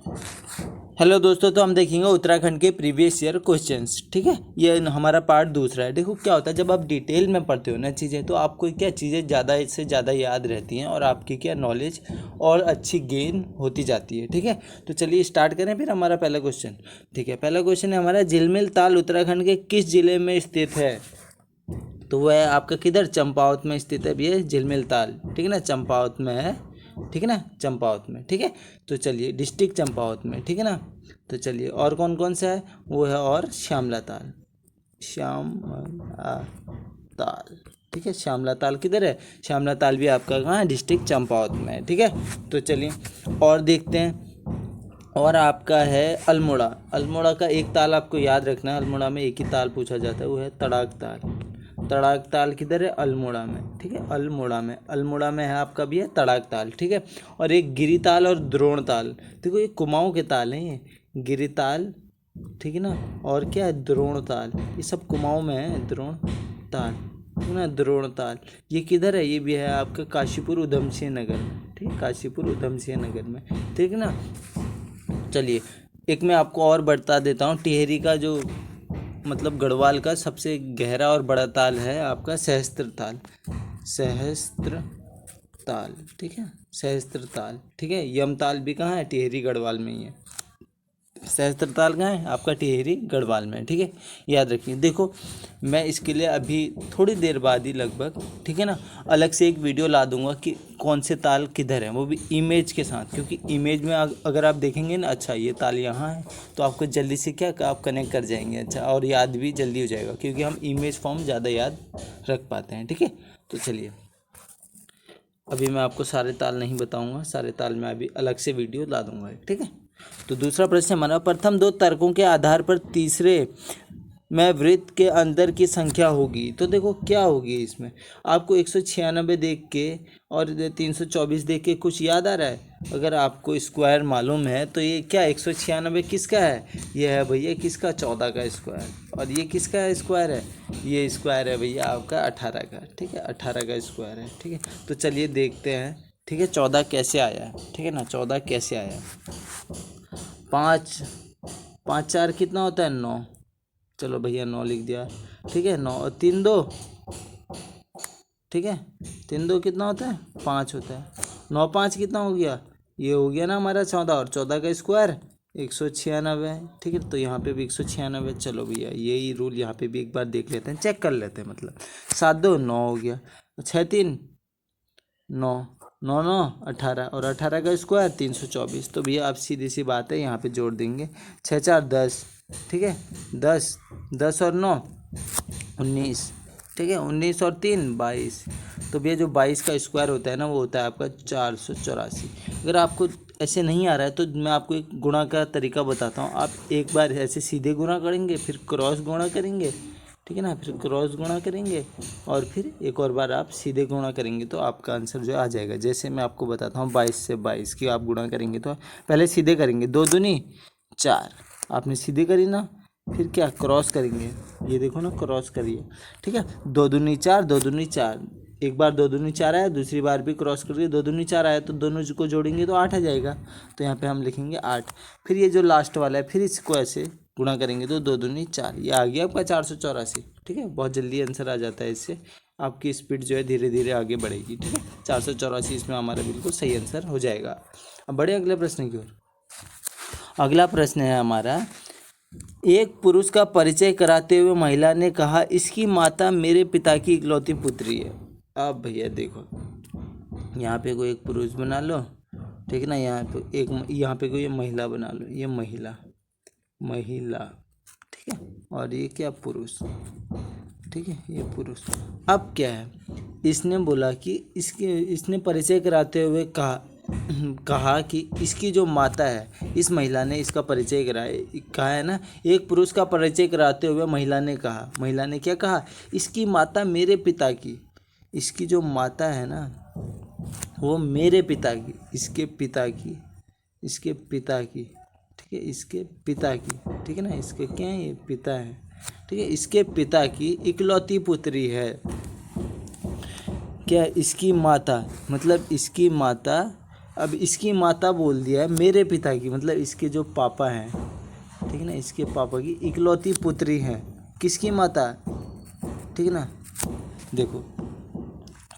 Hello दोस्तों, तो हम देखेंगे उत्तराखंड के प्रीवियस ईयर क्वेश्चंस। ठीक है, ये हमारा पार्ट दूसरा है। देखो क्या होता है, जब आप डिटेल में पढ़ते हो ना चीज़ें, तो आपको क्या चीज़ें ज़्यादा से ज़्यादा याद रहती हैं और आपकी क्या नॉलेज और अच्छी गेन होती जाती है। ठीक है, तो चलिए स्टार्ट करें फिर हमारा पहला क्वेश्चन। ठीक है, पहला क्वेश्चन है हमारा, झिलमिल ताल उत्तराखंड के किस जिले में स्थित है? तो वह आपका किधर, चंपावत में स्थित है भैया झिलमिल ताल। ठीक है ना, चंपावत में है। ठीक है ना, चंपावत में। ठीक है, तो चलिए डिस्ट्रिक्ट चंपावत में। ठीक है ना, तो चलिए और कौन कौन सा है, वो है और श्यामला ताल। श्यामला ताल। ठीक है, श्यामला ताल किधर है? श्यामला ताल भी आपका कहाँ है? डिस्ट्रिक्ट चंपावत में है। ठीक है, तो चलिए और देखते हैं। और आपका है अल्मोड़ा। अल्मोड़ा का एक ताल आपको याद रखना है, अल्मोड़ा में एक ही ताल पूछा जाता है, वो है तड़ाक ताल। तड़ाक ताल किधर है? अल्मोड़ा में। ठीक है, अल्मोड़ा में है आपका भी है तड़ाक ताल। ठीक है, और एक गिरी ताल और द्रोण ताल। देखो ये कुमाऊं के ताल हैं, ये गिरी ताल। ठीक है ना, और क्या है? द्रोण ताल। ये सब कुमाऊं में है, द्रोण ताल। ठीक है ना, द्रोण ताल। ये किधर है? ये भी है आपका काशीपुर उधमसिंह नगर में। ठीक है, काशीपुर उधमसिंह नगर में। ठीक है ना, चलिए एक मैं आपको और बता देता हूँ। टिहरी का जो मतलब गढ़वाल का सबसे गहरा और बड़ा ताल है आपका सहस्त्र ताल। सहस्त्र ताल। ठीक है, सहस्त्र ताल। ठीक है, यम ताल भी कहाँ है? टिहरी गढ़वाल में ही है। सहस्त्र ताल कहाँ है? आपका टिहरी गढ़वाल में। ठीक है, याद रखिए। देखो मैं इसके लिए अभी थोड़ी देर बाद ही लगभग, ठीक है ना, अलग से एक वीडियो ला दूंगा कि कौन से ताल किधर है, वो भी इमेज के साथ। क्योंकि इमेज में अगर आप देखेंगे ना, अच्छा ये ताल यहाँ है, तो आपको जल्दी से क्या आप कनेक्ट कर जाएंगे। अच्छा, और याद भी जल्दी हो जाएगा, क्योंकि हम इमेज फॉर्म ज़्यादा याद रख पाते हैं। ठीक है, तो चलिए अभी मैं आपको सारे ताल नहीं बताऊंगा, सारे ताल मैं अभी अलग से वीडियो ला दूंगा। ठीक है, तो दूसरा प्रश्न हमारा, प्रथम दो तर्कों के आधार पर तीसरे में वृत्त के अंदर की संख्या होगी। तो देखो क्या होगी इसमें, आपको 196 देख के और 324 देख के कुछ याद आ रहा है? अगर आपको स्क्वायर मालूम है तो ये क्या 196 किसका है? ये है भैया किसका? 14 का स्क्वायर। और ये किसका है स्क्वायर है? ये स्क्वायर है भैया आपका 18 का। ठीक है, 18 का स्क्वायर है। ठीक है, तो चलिए देखते हैं। ठीक है, 14 कैसे आया है? ठीक है ना, 14 कैसे आया? 5 5 4 कितना होता है? 9। चलो भैया 9 लिख दिया। ठीक है, 9 और 3 2। ठीक है, 3 2 कितना होता है? 5 होता है। 9 5 कितना हो गया? ये हो गया ना हमारा 14, और 14 का स्क्वायर 196। ठीक है, तो यहाँ पे भी 196। चलो भैया यही रूल यहाँ पे भी एक बार देख लेते हैं, चेक कर लेते हैं। मतलब 7 2 9 हो गया, 6 3 9, 9 9 18, और 18 का स्क्वायर 324। तो भैया आप सीधी सी बात है, यहाँ पे जोड़ देंगे। 6 4 10। ठीक है, 10 10 और 9 19। ठीक है, 19 और 3 22। तो भैया जो 22 का स्क्वायर होता है ना, वो होता है आपका 484। अगर आपको ऐसे नहीं आ रहा है तो मैं आपको एक गुणा का तरीका बताता हूँ। आप एक बार ऐसे सीधे गुणा करेंगे, फिर क्रॉस गुणा करेंगे। ठीक है ना, फिर क्रॉस गुणा करेंगे, और फिर एक और बार आप सीधे गुणा करेंगे, तो आपका आंसर जो आ जाएगा। जैसे मैं आपको बताता हूँ, 22 से 22 की आप गुणा करेंगे, तो पहले सीधे करेंगे, 2 दूनी 4, आपने सीधे करी ना, फिर क्या क्रॉस करेंगे। ये देखो ना, क्रॉस करिए। ठीक है, 2 दूनी 4, 2 दूनी 4। एक बार 2 दूनी 4 आया, दूसरी बार भी क्रॉस करिए, 2 दूनी 4 आया, तो दोनों को जोड़ेंगे तो 8 आ जाएगा। तो यहाँ पे हम लिखेंगे 8। फिर ये जो लास्ट वाला है, फिर इसको ऐसे गुणा करेंगे, तो 2 दूनी 4, ये आ गया आपका 484। ठीक है, बहुत जल्दी आंसर आ जाता है इससे। आपकी स्पीड जो है धीरे धीरे आगे बढ़ेगी। ठीक है, 484 इसमें हमारा बिल्कुल सही आंसर हो जाएगा। अब बढ़े अगले प्रश्न की ओर। अगला प्रश्न है हमारा, एक पुरुष का परिचय कराते हुए महिला ने कहा, इसकी माता मेरे पिता की इकलौती पुत्री है। अब भैया देखो, यहाँ पे कोई एक पुरुष बना लो। ठीक है ना, यहाँ पे कोई महिला बना लो, ये महिला। ठीक है, और ये क्या? पुरुष। ठीक है, ये पुरुष। अब क्या है, इसने बोला कि इसने परिचय कराते हुए कहा कि इसकी जो माता है, इस महिला ने इसका परिचय कहा है ना। एक पुरुष का परिचय कराते हुए महिला ने क्या कहा? इसकी माता मेरे पिता की, इसकी जो माता है ना, वो मेरे पिता की, इसके पिता की। ठीक है, इसके पिता की। ठीक है ना, इसके क्या है? ये पिता है। ठीक है, इसके पिता की इकलौती पुत्री है। क्या? इसकी माता, मतलब इसकी माता अब इसकी माता बोल दिया है मेरे पिता की, मतलब इसके जो पापा हैं, ठीक है ना, इसके पापा की इकलौती पुत्री है। किसकी माता, ठीक है ना। देखो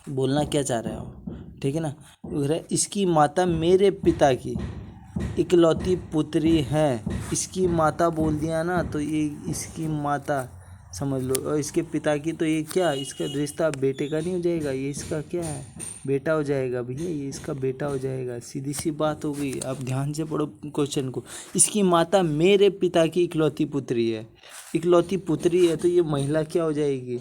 बोलना क्या चाह रहे हो, ठीक है ना। इसकी माता मेरे पिता की इकलौती पुत्री है। इसकी माता बोल दिया ना, तो ये इसकी माता समझ लो, और इसके पिता की, तो ये क्या, इसका रिश्ता बेटे का नहीं हो जाएगा, ये इसका क्या है, बेटा हो जाएगा भैया, ये इसका बेटा हो जाएगा। सीधी सी बात हो गई। आप ध्यान से पढ़ो क्वेश्चन को। इसकी माता मेरे पिता की इकलौती पुत्री है। इकलौती पुत्री है तो ये महिला क्या हो जाएगी,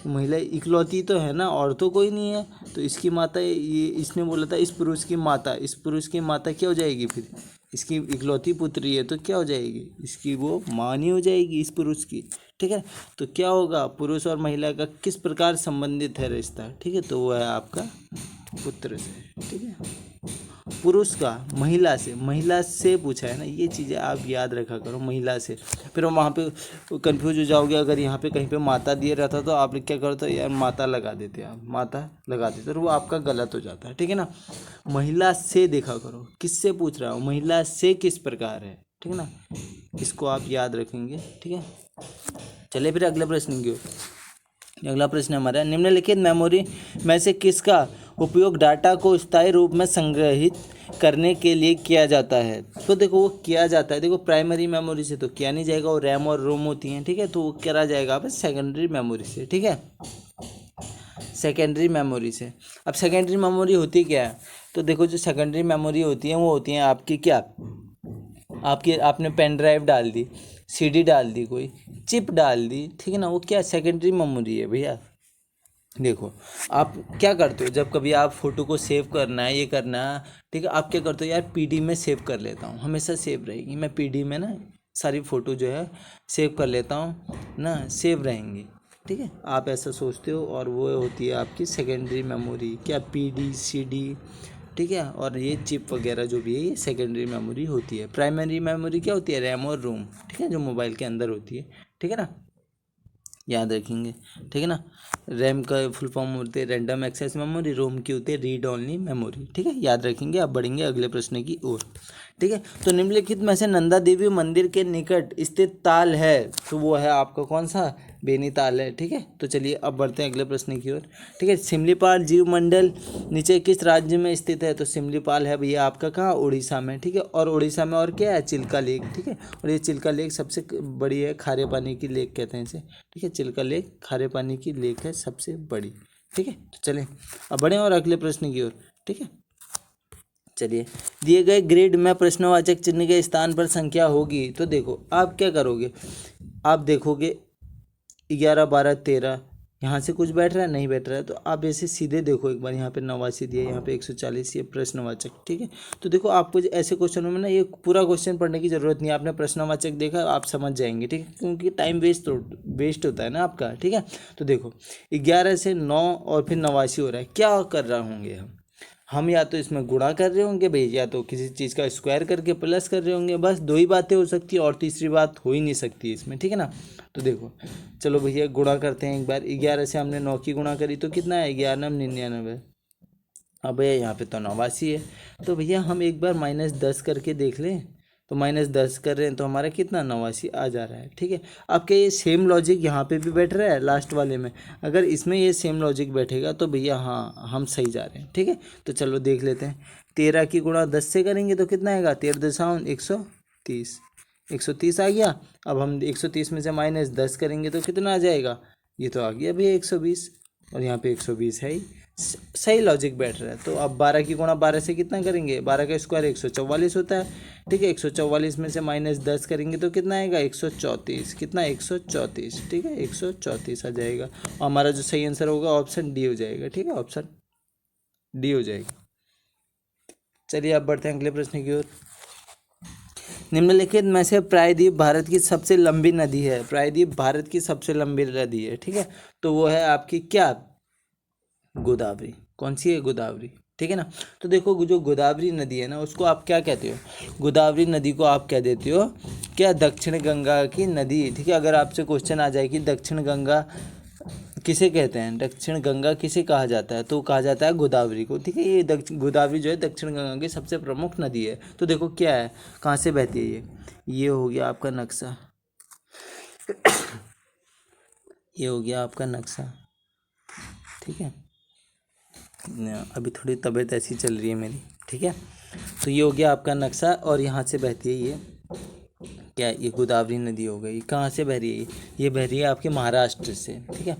महिला इकलौती तो है ना, और तो कोई नहीं है। तो इसकी माता, ये इसने बोला था इस पुरुष की माता, इस पुरुष की माता क्या हो जाएगी फिर, इसकी इकलौती पुत्री है तो क्या हो जाएगी, इसकी वो माँ नहीं हो जाएगी इस पुरुष की, ठीक है। तो क्या होगा, पुरुष और महिला का किस प्रकार संबंधित है रिश्ता, ठीक है, तो वो है आपका पुत्र से, ठीक है। पुरुष का महिला से, महिला से पूछा है ना, ये चीज़ें आप याद रखा करो, महिला से। फिर वहाँ पे कंफ्यूज हो जाओगे, अगर यहाँ पे कहीं पे माता दिया रहता तो आप क्या करते, यार माता लगा देते, आप माता लगा देते, तो वो आपका गलत हो जाता है, ठीक है ना। महिला से देखा करो, किससे पूछ रहा हूँ, महिला से किस प्रकार है, ठीक है ना, इसको आप याद रखेंगे, ठीक है। चलिए फिर अगले प्रश्न की ओर। अगला प्रश्न हमारा, निम्नलिखित मेमोरी में से किसका उपयोग डाटा को स्थायी रूप में संग्रहित करने के लिए किया जाता है। तो देखो वो किया जाता है, देखो प्राइमरी मेमोरी से तो किया नहीं जाएगा, वो रैम और रोम होती हैं, ठीक है, तो वो करा जाएगा आप सेकेंडरी मेमोरी से, ठीक है, सेकेंडरी मेमोरी से। अब सेकेंडरी मेमोरी होती क्या है, तो देखो जो सेकेंडरी मेमोरी होती है वो होती हैं आपकी क्या, आपकी आपने पेन ड्राइव डाल दी, सीडी डाल दी, कोई चिप डाल दी, ठीक है ना, वो क्या सेकेंडरी मेमोरी है भैया। देखो आप क्या करते हो, जब कभी आप फ़ोटो को सेव करना है, ये करना है, ठीक है, आप क्या करते हो, यार पीडी में सेव कर लेता हूँ, हमेशा सेव रहेगी, मैं पीडी में ना सारी फ़ोटो जो है सेव कर लेता हूँ ना, सेव रहेंगी, ठीक है, आप ऐसा सोचते हो। और वो होती है आपकी सेकेंडरी मेमोरी, क्या पीडी सीडी, ठीक है, और ये चिप वगैरह जो भी है ये सेकेंडरी मेमोरी होती है। प्राइमरी मेमोरी क्या होती है, रैम और रोम, ठीक है, जो मोबाइल के अंदर होती है, ठीक है ना, याद रखेंगे, ठीक है ना। रैम का फुल फॉर्म होते हैं रैंडम एक्सेस मेमोरी, रोम की होती है रीड ओनली मेमोरी, ठीक है, याद रखेंगे। अब बढ़ेंगे अगले प्रश्न की ओर, ठीक है। तो निम्नलिखित में से नंदा देवी मंदिर के निकट स्थित ताल है, तो वो है आपका कौन सा, बेनीताल है, ठीक है। तो चलिए अब बढ़ते हैं अगले प्रश्न की ओर, ठीक है। सिमलीपाल जीव मंडल नीचे किस राज्य में स्थित है, तो सिमलीपाल है भैया आपका कहाँ, उड़ीसा में, ठीक है। और उड़ीसा में और क्या है, चिल्का लेक, ठीक है, और ये चिल्का लेक सबसे बड़ी है, खारे पानी की लेक कहते हैं इसे, ठीक है, चिल्का लेक खारे पानी की लेक है सबसे बड़ी, ठीक है। तो चलें अब बढ़ें और अगले प्रश्न की ओर, ठीक है। चलिए, दिए गए ग्रिड में प्रश्नवाचक चिन्ह के स्थान पर संख्या होगी, तो देखो आप क्या करोगे, आप देखोगे 11 12 13 यहाँ से कुछ बैठ रहा है, नहीं बैठ रहा है, तो आप ऐसे सीधे देखो एक बार, यहाँ पे 89 दिया, यहाँ पे 140, ये प्रश्नवाचक, ठीक है। तो देखो आपको ऐसे क्वेश्चनों में ना ये पूरा क्वेश्चन पढ़ने की जरूरत नहीं है, आपने प्रश्नवाचक देखा आप समझ जाएंगे, ठीक है, क्योंकि टाइम वेस्ट होता है ना आपका, ठीक है। तो देखो 11 से 9 और फिर 89 हो रहा है, क्या कर रहा होंगे हम या तो इसमें गुणा कर रहे होंगे भाई, या तो किसी चीज़ का स्क्वायर करके प्लस कर रहे होंगे, बस दो ही बातें हो सकती है और तीसरी बात हो ही नहीं सकती इसमें, ठीक है ना। तो देखो चलो भैया गुणा करते हैं एक बार, 11 से हमने 9 की गुणा करी तो कितना है, 11 99। अब भैया यहाँ पे तो 89 है, तो भैया हम एक बार -10 करके देख लें, तो -10 कर रहे हैं तो हमारा कितना 89 आ जा रहा है, ठीक है। अब क्या ये सेम लॉजिक यहाँ पे भी बैठ रहा है लास्ट वाले में, अगर इसमें ये सेम लॉजिक बैठेगा तो भैया हाँ हम सही जा रहे हैं, ठीक है। तो चलो देख लेते हैं, 13 की गुणा 10 से करेंगे तो कितना आएगा, 13 × 130, 130 आ गया। अब हम 130 में से -10 करेंगे तो कितना आ जाएगा, ये तो आ गया भैया 120, और यहाँ पे 120 है ही, सही लॉजिक बैठ रहा है। तो अब 12 की गुणा 12 से कितना करेंगे, 12 का स्क्वायर 144 होता है, ठीक है, 144 में से -10 करेंगे तो कितना आएगा 134, कितना 134, ठीक है, 134 आ जाएगा। और हमारा जो सही आंसर होगा ऑप्शन डी हो जाएगा, ठीक है, ऑप्शन डी हो जाएगा। चलिए अब बढ़ते हैं अगले प्रश्न की ओर। निम्नलिखित में से प्रायद्वीप भारत की सबसे लंबी नदी है, प्रायद्वीप भारत की सबसे लंबी नदी है, ठीक है, तो वो है आपकी क्या, गोदावरी। कौन सी है, गोदावरी, ठीक है ना। तो देखो जो गोदावरी नदी है ना उसको आप क्या कहते हो, गोदावरी नदी को आप कह देते हो क्या, दक्षिण गंगा की नदी, ठीक है। अगर आपसे क्वेश्चन आ जाए कि दक्षिण गंगा किसे कहते हैं, दक्षिण गंगा किसे कहा जाता है, तो कहा जाता है गोदावरी को। ठीक है, ये गोदावरी जो है दक्षिण गंगा की सबसे प्रमुख नदी है। तो देखो क्या है, कहाँ से बहती है ये हो गया आपका नक्शा, ये हो गया आपका नक्शा। ठीक है, अभी थोड़ी तबीयत ऐसी चल रही है मेरी। ठीक है, तो ये हो गया आपका नक्शा, और यहाँ से बहती है ये क्या, ये गोदावरी नदी हो गई। कहाँ से बह रही है ये बह रही है आपके महाराष्ट्र से। ठीक है,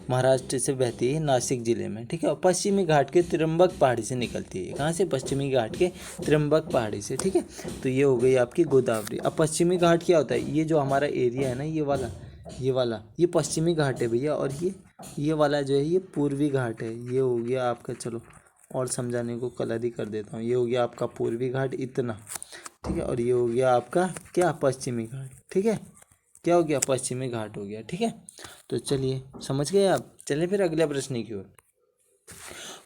महाराष्ट्र से बहती है नासिक ज़िले में। ठीक है, और पश्चिमी घाट के त्र्यंबक पहाड़ी से निकलती है। कहाँ से, पश्चिमी घाट के त्र्यंबक पहाड़ी से। ठीक है, तो ये हो गई आपकी गोदावरी। अब पश्चिमी घाट क्या होता है, ये जो हमारा एरिया है ना, ये वाला ये पश्चिमी घाट है भैया, और ये वाला जो है ये पूर्वी घाट है। ये हो गया आपका, चलो और समझाने को कलर ही कर देता हूँ, ये हो गया आपका पूर्वी घाट इतना। ठीक है, और ये हो गया आपका क्या, पश्चिमी घाट। ठीक है, क्या हो गया, पश्चिमी घाट हो गया। ठीक है, तो चलिए समझ गए आप। चलिए फिर अगले प्रश्न की ओर।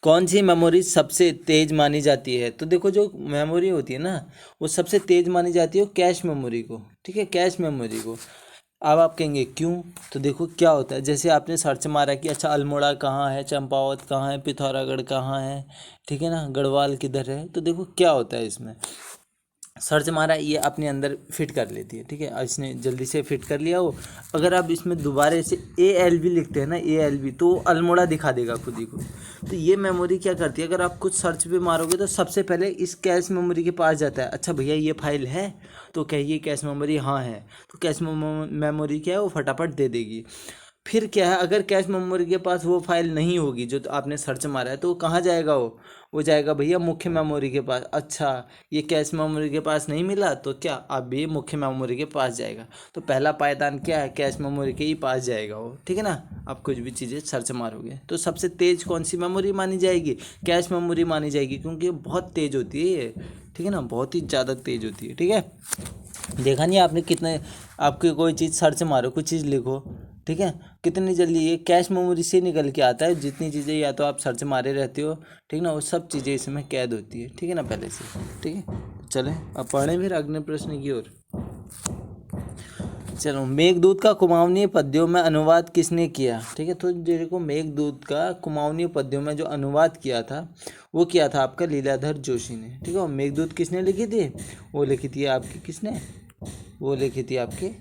कौन सी मेमोरी सबसे तेज मानी जाती है, तो देखो जो मेमोरी होती है ना वो सबसे तेज मानी जाती है वो कैश मेमोरी को। ठीक है, कैश मेमोरी को। अब आप कहेंगे क्यों, तो देखो क्या होता है, जैसे आपने सर्च मारा कि अच्छा अल्मोड़ा कहाँ है, चंपावत कहाँ है, पिथौरागढ़ कहाँ है, ठीक है ना, गढ़वाल किधर है, तो देखो क्या होता है इसमें, सर्च मारा ये अपने अंदर फिट कर लेती है। ठीक है, इसने जल्दी से फिट कर लिया वो। अगर आप इसमें दोबारा से ALB लिखते हैं ना, ALB, तो अल्मोड़ा दिखा देगा खुद ही को। तो ये मेमोरी क्या करती है, अगर आप कुछ सर्च पे मारोगे तो सबसे पहले इस कैश मेमोरी के पास जाता है। अच्छा भैया ये फाइल है, तो कहिए कैश मेमोरी हाँ है, तो कैश मेमोरी क्या है वो फटाफट दे देगी। फिर क्या है, अगर कैश मेमोरी के पास वो फाइल नहीं होगी जो तो आपने सर्च मारा है, तो वो कहाँ जाएगा, वो जाएगा भैया मुख्य मेमोरी के पास। अच्छा, ये कैश मेमोरी के पास नहीं मिला तो क्या, अब ये मुख्य मेमोरी के पास जाएगा। तो पहला पायदान क्या है, कैश मेमोरी के ही पास जाएगा वो। ठीक है ना, आप कुछ भी चीज़ें सर्च मारोगे तो सबसे तेज कौन सी मेमोरी मानी जाएगी, कैश मेमोरी मानी जाएगी, क्योंकि बहुत तेज होती है ये। ठीक है ना, बहुत ही ज़्यादा तेज होती है। ठीक है, देखा नहीं आपने कितने, आपकी कोई चीज़ सर्च मारो, कुछ चीज़ लिखो, ठीक है, कितनी जल्दी ये कैश मेमोरी से निकल के आता है। जितनी चीज़ें या तो आप सर्च मारे रहते हो, ठीक ना, वो सब चीज़ें इसमें कैद होती है। ठीक है ना, पहले से। ठीक है, चलें अब पढ़ें फिर अगले प्रश्न की ओर। चलो, मेघदूत का कुमाऊनी पद्यों में अनुवाद किसने किया। ठीक है, तो देखो मेघदूत का कुमाऊनी पद्यों में जो अनुवाद किया था वो किया था आपका लीलाधर जोशी ने। ठीक है, और मेघदूत किसने लिखी थी, वो लिखी थी आपकी किसने, वो लिखी थी आपके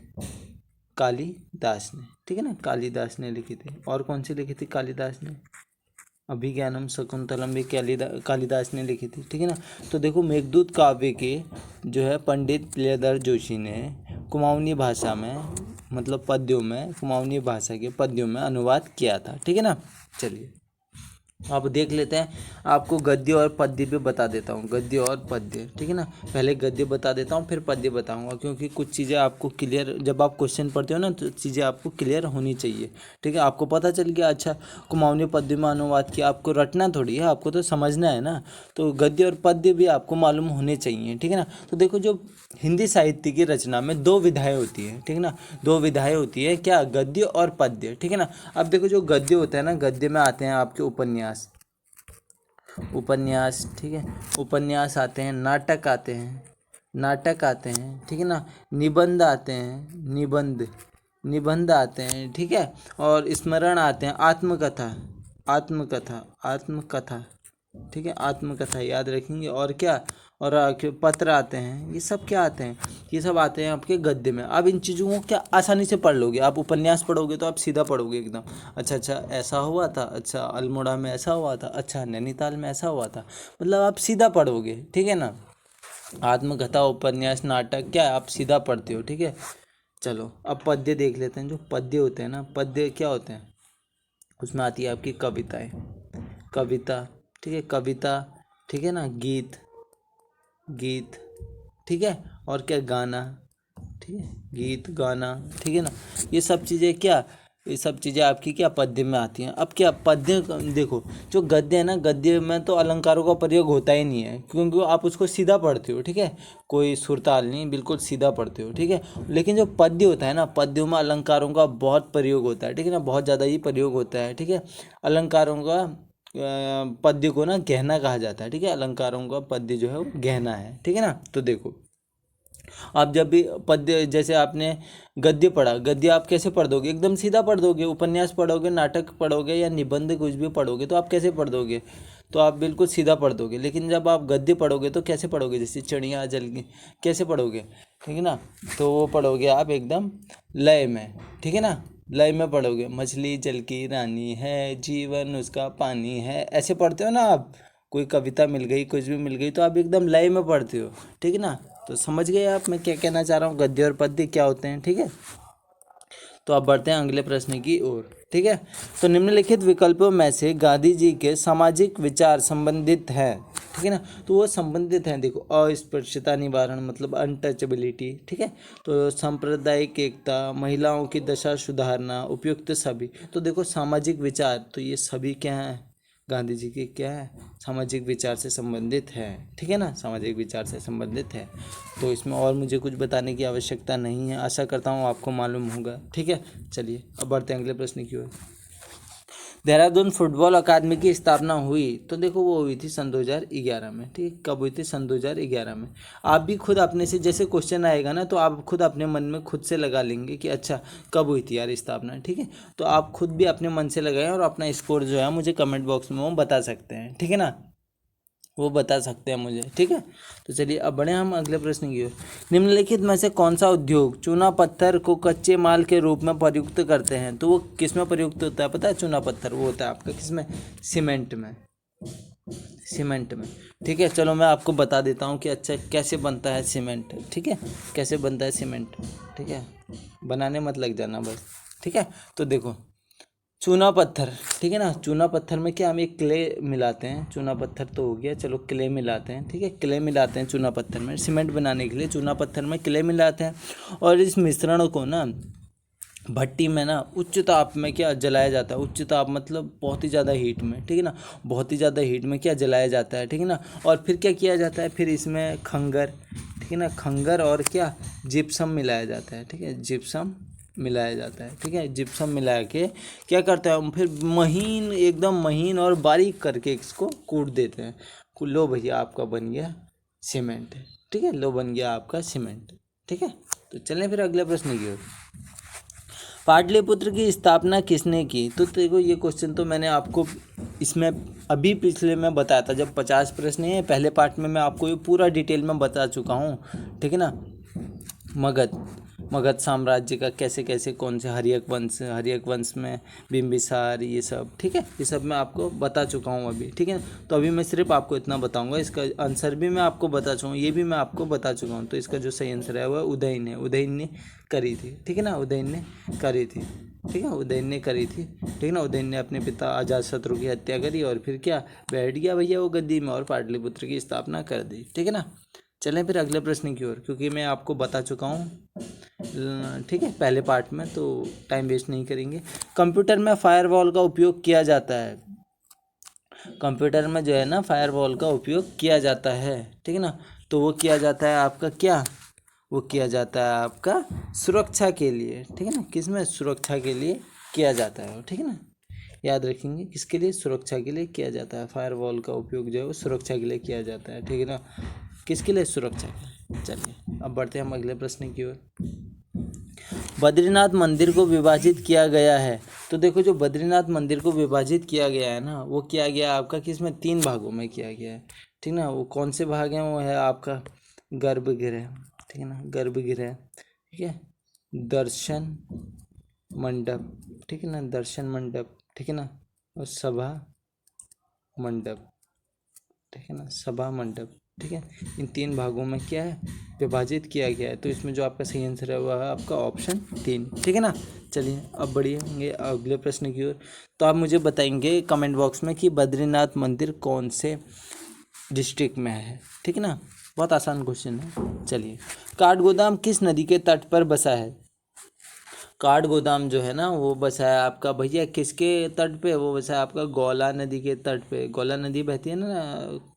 कालिदास ने। ठीक है ना, कालिदास ने लिखी थी। और कौन सी लिखी थी कालिदास ने, अभिज्ञानम शकुंतलम भी कालिदास ने लिखी थी। ठीक है ना, तो देखो मेघदूत काव्य के जो है पंडित लीलाधर जोशी ने कुमाऊनी भाषा में, मतलब पद्यों में, कुमाऊनी भाषा के पद्यों में अनुवाद किया था। ठीक है ना, चलिए आप देख लेते हैं। आपको गद्य और पद्य भी बता देता हूँ, गद्य और पद्य। ठीक है ना, पहले गद्य बता देता हूँ फिर पद्य बताऊँगा, क्योंकि कुछ चीज़ें आपको क्लियर, जब आप क्वेश्चन पढ़ते हो ना तो चीज़ें आपको क्लियर होनी चाहिए। ठीक है, आपको पता चल गया अच्छा कुमाऊनी पद्य में अनुवाद किया, आपको रटना थोड़ी है, आपको तो समझना है ना। तो गद्य और पद्य भी आपको मालूम होने चाहिए। ठीक है ना, तो देखो जो हिंदी साहित्य की रचना में दो विधाएं होती है। ठीक है ना, दो विधाएं होती है, क्या, गद्य और पद्य। ठीक है ना, अब देखो जो गद्य होता है ना, गद्य में आते हैं आपके उपन्यास, ठीक है, उपन्यास आते हैं, नाटक आते हैं, ठीक है ना, निबंध आते हैं, निबंध आते हैं। ठीक है, और स्मरण आते हैं, आत्मकथा। ठीक है, आत्मकथा याद रखेंगे। और क्या, और पत्र आते हैं, ये सब क्या आते हैं, ये सब आते हैं आपके गद्य में। अब इन चीज़ों को क्या आसानी से पढ़ लोगे, आप उपन्यास पढ़ोगे तो आप सीधा पढ़ोगे एकदम। अच्छा ऐसा हुआ था, अच्छा अल्मोड़ा में ऐसा हुआ था, अच्छा नैनीताल में ऐसा हुआ था, मतलब आप सीधा पढ़ोगे। ठीक है ना, आत्मकथा, उपन्यास, नाटक क्या है, आप सीधा पढ़ते हो। ठीक है, चलो अब पद्य देख लेते हैं। जो पद्य होते हैं ना, पद्य क्या होते हैं, उसमें आती है आपकी कविताएं, कविता। ठीक है, कविता। ठीक है ना, गीत, ठीक है, और क्या, गाना। ठीक है, गीत, गाना। ठीक है ना, ये सब चीज़ें क्या, ये सब चीज़ें आपकी क्या पद्य में आती हैं। अब क्या पद्य, देखो जो गद्य है ना, गद्य में तो अलंकारों का प्रयोग होता ही नहीं है, क्योंकि आप उसको सीधा पढ़ते हो। ठीक है, कोई सुरताल नहीं, बिल्कुल सीधा पढ़ते हो। ठीक है, लेकिन जो पद्य होता है ना, पद्यों में अलंकारों का बहुत प्रयोग होता है। ठीक है ना, बहुत ज़्यादा ही प्रयोग होता है। ठीक है, अलंकारों का पद्य को ना गहना कहा जाता है। ठीक है, अलंकारों का पद्य जो है वो गहना है। ठीक है ना, तो देखो आप जब भी पद्य, जैसे आपने गद्य पढ़ा, गद्य आप कैसे पढ़ दोगे? एकदम सीधा पढ़ दोगे। उपन्यास पढ़ोगे, नाटक पढ़ोगे या निबंध कुछ भी पढ़ोगे तो आप कैसे पढ़ दोगे? तो आप बिल्कुल सीधा पढ़ दोगे। लेकिन जब आप गद्य पढ़ोगे तो कैसे पढ़ोगे? जैसे चिड़िया जल गई, कैसे पढ़ोगे? ठीक है ना, तो वो पढ़ोगे आप एकदम लय में। ठीक है ना, लय में पढ़ोगे। मछली जल की रानी है, जीवन उसका पानी है, ऐसे पढ़ते हो ना आप। कोई कविता मिल गई, कुछ भी मिल गई तो आप एकदम लय में पढ़ते हो। ठीक है ना, तो समझ गए आप मैं क्या कहना चाह रहा हूँ, गद्य और पद्य क्या होते हैं। ठीक है, तो अब बढ़ते हैं अगले प्रश्न की ओर। ठीक है, तो निम्नलिखित विकल्पों में से गांधी जी के सामाजिक विचार संबंधित हैं। ठीक है ना, तो वो संबंधित हैं। देखो, अस्पृश्यता निवारण मतलब अनटचेबिलिटी। ठीक है, तो सांप्रदायिक एकता, महिलाओं की दशा सुधारना, उपयुक्त सभी। तो देखो सामाजिक विचार, तो ये सभी क्या हैं? गांधी जी के क्या है? सामाजिक विचार से संबंधित है। ठीक है ना, सामाजिक विचार से संबंधित है। तो इसमें और मुझे कुछ बताने की आवश्यकता नहीं है। आशा करता हूँ आपको मालूम होगा। ठीक है, चलिए अब बढ़ते हैं अगले प्रश्न की ओर। देहरादून फुटबॉल अकादमी की स्थापना हुई, तो देखो वो हुई थी सन 2011 में। ठीक, कब हुई थी? सन 2011 में। आप भी खुद अपने से, जैसे क्वेश्चन आएगा ना तो आप खुद अपने मन में खुद से लगा लेंगे कि अच्छा कब हुई थी यार स्थापना। ठीक है, तो आप खुद भी अपने मन से लगाएं और अपना स्कोर जो है मुझे कमेंट बॉक्स में वो बता सकते हैं। ठीक है ना, वो बता सकते हैं मुझे। ठीक है, तो चलिए अब बढ़े हम अगले प्रश्न की ओर। निम्नलिखित में से कौन सा उद्योग चूना पत्थर को कच्चे माल के रूप में प्रयुक्त करते हैं? तो वो किस में प्रयुक्त होता है पता है? चूना पत्थर वो होता है आपका किस में? सीमेंट में, सीमेंट में। ठीक है, चलो मैं आपको बता देता हूँ कि अच्छा कैसे बनता है सीमेंट। ठीक है, कैसे बनता है सीमेंट। ठीक है, बनाने मत लग जाना बस। ठीक है, तो देखो चूना पत्थर। ठीक है ना, चूना पत्थर में क्या हम एक क्ले मिलाते हैं। चूना पत्थर तो हो गया, चलो क्ले मिलाते हैं। ठीक है, क्ले मिलाते हैं चूना पत्थर में। सीमेंट बनाने के लिए चूना पत्थर में क्ले मिलाते हैं और इस मिश्रण को ना भट्टी में ना उच्च ताप में क्या जलाया जाता है। उच्च ताप मतलब बहुत ही ज़्यादा हीट में। ठीक है ना, बहुत ही ज़्यादा हीट में क्या जलाया जाता है। ठीक है ना, और फिर क्या किया जाता है? फिर इसमें खंगर, ठीक है ना, खंगर और क्या जिप्सम मिलाया जाता है। ठीक है, जिप्सम मिलाया जाता है। ठीक है, जिप्सम मिला के क्या करते हैं हम? फिर महीन, एकदम महीन और बारीक करके इसको कूट देते हैं। लो भैया आपका बन गया सीमेंट। ठीक है, लो बन गया आपका सीमेंट। ठीक है, तो चलें फिर अगले प्रश्न की ओर। पाटलिपुत्र की स्थापना किसने की? तो देखो ये क्वेश्चन तो मैंने आपको इसमें अभी पिछले में बताया था, जब 50 प्रश्न है पहले पार्ट में मैं आपको ये पूरा डिटेल में बता चुका हूँ। ठीक है ना, मगध साम्राज्य का कैसे कैसे कौन से हर्यक वंश में बिंबिसार, ये सब। ठीक है, ये सब मैं आपको बता चुका हूँ अभी। ठीक है, तो अभी मैं सिर्फ आपको इतना बताऊंगा। इसका आंसर भी मैं आपको बता चुका हूँ, ये भी मैं आपको बता चुका हूँ। तो इसका जो सही आंसर है वह उदयन है। उदयन ने करी थी। ठीक है ना, उदयन ने करी थी। ठीक है, उदयन ने करी थी। ठीक है ना, उदयन ने अपने पिता अजातशत्रु की हत्या करी और फिर क्या बैठ गया भैया वो गद्दी में और पाटलिपुत्र की स्थापना कर दी। ठीक है ना, चलें फिर अगले प्रश्न की ओर, क्योंकि मैं आपको बता चुका हूँ। ठीक है, पहले पार्ट में, तो टाइम वेस्ट नहीं करेंगे। कंप्यूटर में फायरवॉल का उपयोग किया जाता है। कंप्यूटर में जो है ना फायरवॉल का उपयोग किया जाता है। ठीक है ना, तो वो किया जाता है आपका क्या? वो किया जाता है आपका सुरक्षा के लिए। ठीक है ना, किसमें? सुरक्षा के लिए किया जाता है। ठीक है ना, याद रखेंगे किसके लिए? सुरक्षा के लिए किया जाता है। फायरवॉल का उपयोग जो है वो सुरक्षा के लिए किया जाता है। ठीक है ना, किसके लिए? सुरक्षा के लिए। चलिए अब बढ़ते हैं हम अगले प्रश्न की ओर। बद्रीनाथ मंदिर को विभाजित किया गया है। तो देखो जो बद्रीनाथ मंदिर को विभाजित किया गया है ना, वो किया गया आपका किसमें? 3 भागों में किया गया है। ठीक ना, वो कौन से भाग हैं? वो है आपका गर्भगृह। ठीक है ना, गर्भगृह। ठीक है, दर्शन मंडप। ठीक है ना, दर्शन मंडप। ठीक है ना, और सभा मंडप। ठीक है ना, सभा मंडप। ठीक है, इन 3 भागों में क्या है? विभाजित किया गया है। तो इसमें जो आपका सही आंसर है वह है आपका ऑप्शन 3। ठीक है ना, चलिए अब बढ़िए अगले प्रश्न की ओर। तो आप मुझे बताएंगे कमेंट बॉक्स में कि बद्रीनाथ मंदिर कौन से डिस्ट्रिक्ट में है। ठीक है ना, बहुत आसान क्वेश्चन है। चलिए, काठगोदाम किस नदी के तट पर बसा है? काठगोदाम जो है ना वो बसा है आपका भैया किसके तट पे? वो बसा है आपका गौला नदी के तट पे। गौला नदी बहती है ना